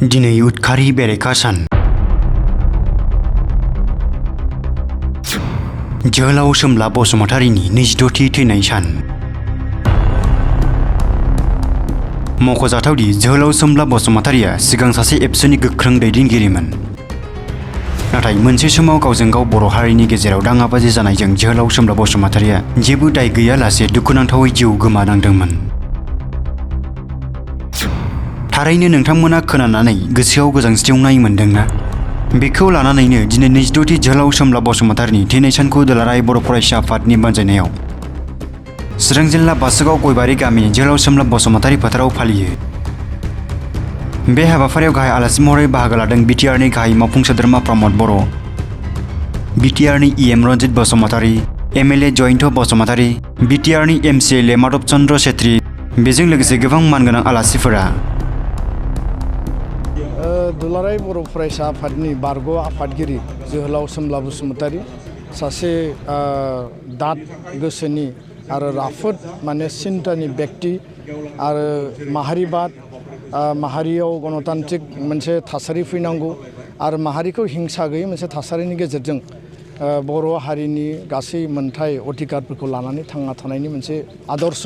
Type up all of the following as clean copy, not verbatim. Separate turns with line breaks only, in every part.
दिनै उदखारि बेरेखा सान। जोहोलाव सोमब्ला बसुमतारीनि 26थि थैनाय सान। मख'जाथावदि जोहोलाव सोमब्ला बसुमतारीया सिगां सासे एबसुनि गोख्रों दैदेनगिरिमोन। नाथाय मोनसे समाव गावजों गाव बर' हारिनि गेजेराव दाङाबाजि जानायजों जोहोलाव सोमब्ला बसुमतारीया जेबो दाय गैयालासे दुखुनांथावै जिउ गोमानांदोंमोन। थारैनो नोंथांमोना खोनानानै गोसोआव गोजांस्रिवनाय मोनदोंना? बेखौ लानानैनो दिनै 26थि जोहोलाव सोमब्ला बसुमतारीनि थैनाय सानखौ दुलाराय बर' फरायसा आफादनि बानजायनायाव चिरां जिल्ला बासुगाव गयबारि गामिनि जोहोलाव सोमब्ला बसुमतारी फोथाराव फालियो। बे हाबाफारियाव गाहाय आलासि महरै बाहागो लादों बिटिआरनि गाहाय मावफुं सोद्रोमा प्रमद बर', बिटिआरनि इएम रन्जित बसुमतारी, एमएलए जयन्त बसुमतारी, बिटिआरनि एमसिएलए माधब चन्द्र छेत्री, बेजों लोगोसे गोबां मानगोनां आलासिफोरा।
दुलाराय बर' फरायसा आफादनि बारग' आफादगिरि जोहोलाव सोमब्ला बसुमतारी सासे दाद गोसोनि आरो राफोद सिन्तानि व्यक्ति आरो माहारिबाद माहारियाव गणतान्त्रिक मोनसे थासारि फैनांगौ आरो माहारिखौ हिंसा गैयै मोनसे थासारिनि गेजेरजों बर' हारिनि गासै मोनथाय अधिकारफोरखौ लानानै थांना थानायनि मोनसे आदर्श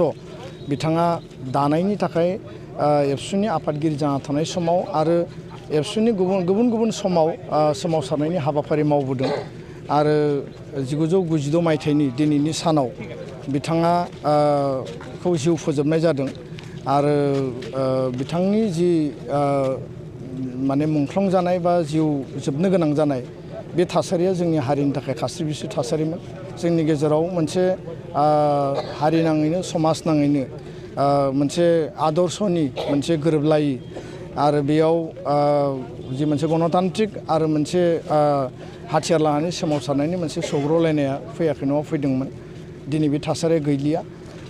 बिथाङा दानायनि थाखाय एबसुनि आफादगिरि जाना थानाय समाव आरो एबसुनि गुबुन गुबुन समाव सोमावसारनायनि हाबाफारि मावबोदों आरो 1992 मायथाइनि दिनैनि सानाव बिथाङा खौ जिउ फोजोबनाय जादों आरो बिथांनि जि मुंख्लं जानाय बा जिउ जोबनो गोनां जानाय बे थासारिया जोंनि हारिनि थाखाय खास्रि बिस्रि थासारिमोन। जोंनि गेजेराव मोनसे हारि नाङैनो समाज नाङैनो मोनसे आदर्शनि मोनसे गोरोबलायि आरो बेयाव जि मोनसे गणतान्त्रिक आरो मोनसे हाथियार लानानै सोमावसारनायनि मोनसे सौग्रावलायनाया फैयाखै नङा फैदोंमोन। दिनै बे थासारिया गैलिया।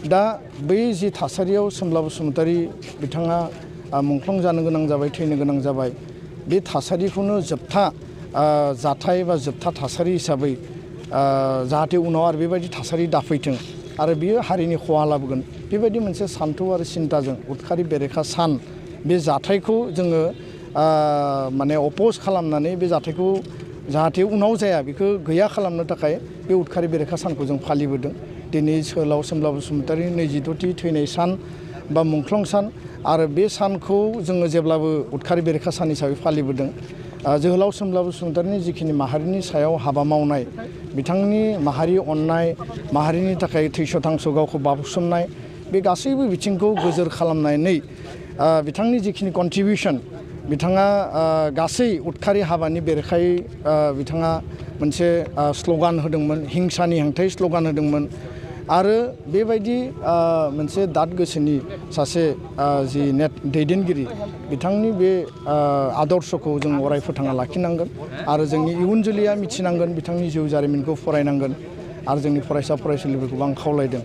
दा बै जि थासारियाव सोमब्ला बसुमतारी बिथाङा मुंख्लं जानो गोनां जाबाय, थैनो गोनां जाबाय, बे थासारिखौनो जोबथा जाथाय बा जोबथा थासारि हिसाबै जाहाथे उनाव आरो बेबायदि थासारि दाफैथों आरो बियो हारिनि खहा लाबोगोन बेबायदि मोनसे सान्थौ आरो सिन्ताजों उदखारि बेरेखा सान बे जाथायखौ जोङो अपोज खालामनानै बे जाथायखौ जाहाथे उनाव जाया बेखौ गैया खालामनो थाखाय बे उदखारि बेरेखा सानखौ जों फालिबोदों। दिनै जोहोलाव सोमब्ला बसुमतारीनि 26थि थैनाय सान बा मुंख्लं सान आरो बे सानखौ जोङो जेब्लाबो उदखारि बेरेखा सान हिसाबै फालिबोदों। जोहोलाव सोमब्ला बसुमतारीनि जिखिनि माहारिनि सायाव हाबा मावनाय, बिथांनि माहारि अननाय, माहारिनि थाखाय थैस' थांस' गावखौ बाउसोमनाय, बे गासैबो बिथिंखौ गोजोर खालामनानै बिथांनि जिखिनि कन्ट्रिबिउसन बिथाङा गासै उदखारि हाबानि बेरेखायै बिथाङा मोनसे स्ल'गान होदोंमोन, हिंसानि हेंथायै स्ल'गान होदोंमोन आरो बेबायदि मोनसे दाद गोसोनि सासे जि दैदेनगिरि बिथांनि बे आदर्शखौ जों अराय फोथांना लाखिनांगोन आरो जोंनि इयुन जोलैया मिथिनांगोन, बिथांनि जिउ जारिमिनखौ फरायनांगोन आरो जोंनि फरायसा फरायसुलिफोरखौबो आं खावलायदों।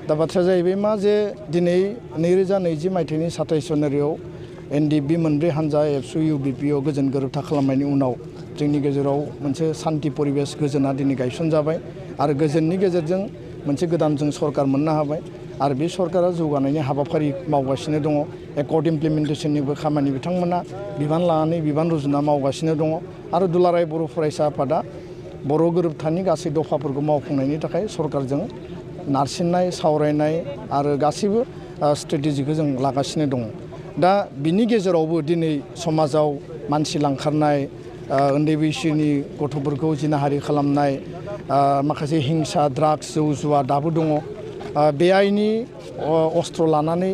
दा बाथ्राया जाहैबाय मा जे दिनै 2020 मायथाइनि 27 जानुवारियाव एनडिएफबि मोनब्रै हानजा एबसु इउबिपिआव गोजोन गोरोबथा खालामनायनि उनाव जोंनि गेजेराव मोनसे सान्थि परिबेस गोजोना दिनै गायसनजाबाय आरो गोजोननि गेजेरजों मोनसे गोदान जों सरकार मोननो हाबाय आरो बे सरकारा जौगानायनि हाबाफारि मावगासिनो दङ। एकर्ड इमप्लिमेन्टेसननिबो खामानि बिथांमोना बिबान लानानै बिबान रुजुना मावगासिनो दङ आरो दुलाराय बर' फरायसा आफादा बर' गोरोबथानि गासै दफाफोरखौ मावफुंनायनि थाखाय सरकारजों नारसिननाय, सावरायनाय आरो गासैबो स्ट्रेटेजिखौ जों लागासिनो दङ। दा बिनि गेजेरावबो दिनै समाजाव मानसि लांखारनाय, उन्दै बैसोनि गथ'फोरखौ जिनाहारि खालामनाय, माखासे हिंसा, ड्राग्स, जौ जुवा दाबो दङ। बेआइनि अस्त्र लानानै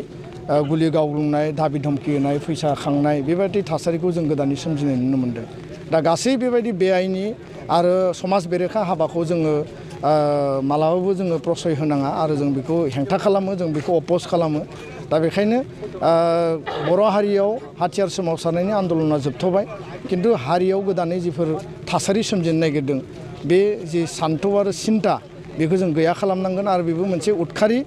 गुलि गावलुंनाय, दाबि धमखि होनाय, फैसा खांनाय बेबायदि थासारिखौ जों गोदानै सोमजिनाय नुनो मोन्दों। दा गासै बेबायदि बेआइनि आरो समाज बेरेखा हाबाखौ जोङो मालाबाबो जोङो प्रसय होनाङा आरो जों बेखौ हेंथा खालामो, जों बेखौ अपोज खालामो। दा बेखायनो बर' हारियाव हाथियार सोमावसारनायनि आन्दलना जोबथ'बाय, खिन्थु हारियाव गोदानै जिफोर थासारि सोमजिनो नागिरदों बे जि सान्थौ आरो सिन्ता बेखौ जों गैया खालामनांगोन आरो बेबो मोनसे उदखारि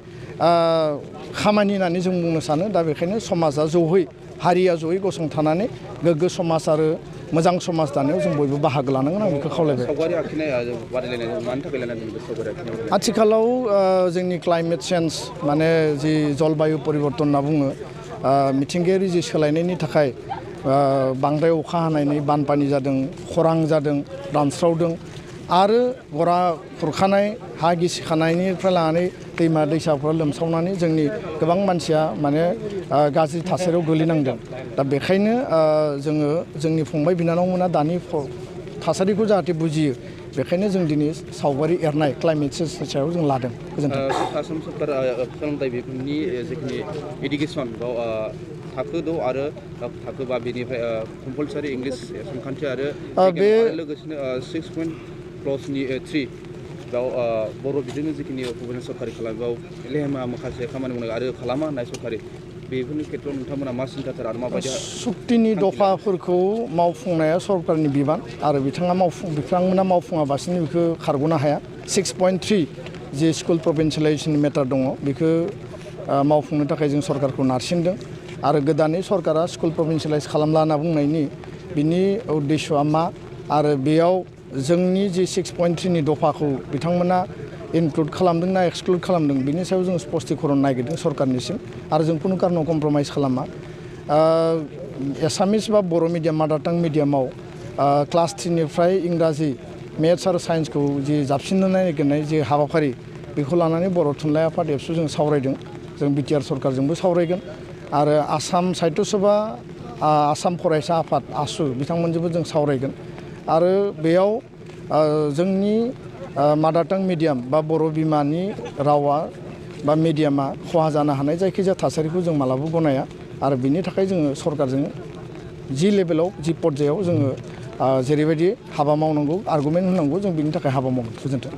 खामानि होननानै जों बुंनो सानो। दा बेखायनो समाजा जयै, हारिया जयै गसंथानानै गोग्गो समाज आरो मोजां समाज दानायाव जों बयबो बाहागो लानांगोन, आं बेखौ खावलायबाय। आथिखालाव जोंनि क्लाइमेट चेन्ज जि जलबायु परिबर्तन होनना बुङो, मिथिंगायारि जि सोलायनायनि थाखाय बांद्राय अखा हानायनि बानपानि जादों, खरां जादों, रानस्रावदों आरो गरा खुरखानाय, हा गिसिखानायनिफ्राय लानानै दैमा दैसाफ्रा लोमसावनानै जोंनि गोबां मानसिया माने गाज्रि थासारियाव गोलैनांदों। दा बेखायनो जोङो जोंनि फंबाय बिनानावमोना दानि थासारिखौ जाहाथे बुजियो, बेखायनो जों दिनै सावगारि एरनाय क्लाइमेट चेन्जनि सायाव जों लादों। गोजोन्थों।
आसाम सरकार सोलोंथाइ बिफाननि जिखिनि इडुकेसन बाव थाखो 6 आरो थाखो 5 बेनिफ्राय कम्पालसारि इंलिस सानखान्थि आरो लोगोसेनो 6.3 बाव बर' बिजोंनि जिखिनि गभर्नमेन्ट सरकारि खालामो बाव लेहेमा माखासे खामानि मावनाय आरो खालामा होननाय सरकारि बेफोरनि खेथ्रआव नोंथांमोना मा सिन्थाथार आरो माबायदि
सुक्तिनि दफाफोरखौ मावफुंनाया सरकारनि बिबान आरो बिथांमोना मावफुङाबासिनो बेखौ खारग'नो हाया। 6.3 जे स्कुल प्रभिन्सियेलाइजेसन मेटार दङ बेखौ मावफुंनो थाखाय जों सरकारखौ नारसिनदों आरो गोदानै सरकारा स्कुल प्रभिन्सियेलाइज खालामला होनना बुंनायनि बिनि उद्देश्यआ मा आरो बेयाव जोंनि जे 6.3नि दफाखौ बिथांमोना इनक्लुड खालामदों ना एक्सक्लुड खालामदों बिनि सायाव जों स्पष्टीकरन नागिरदों सरकारनिसिम आरो जों खुनु कारनाव कमप्रमाइज खालामा। एसामिस बा बर' मिडियाम मादार टां मिडियामाव क्लास 3निफ्राय इंराजि मेथ्स आरो साइन्सखौ जि जाबसिननो नागिरनाय जे हाबाफारि बेखौ लानानै बर' थुनलाइ आफाद एबसु जों सावरायदों। जों बिटिआर सरकारजोंबो सावरायगोन आरो आसाम साहित्य सभा आसाम फरायसा आफाद आसु बिथांमोनजोंबो जों सावरायगोन आरो बेयाव जोंनि मादार टां मिडियाम बा बर' बिमानि रावा बा मिडियामा खहा जानो हानाय जायखिजाया थासारिखौ जों मालाबा गनाया आरो बिनि थाखाय जोङो सरकारजों जि लेभेलाव जि पर्यायाव जोङो जेरैबायदि हाबा मावनांगौ आर्गुमेन्ट होनांगौ जों बिनि थाखाय हाबा मावगोन। गोजोन्थों।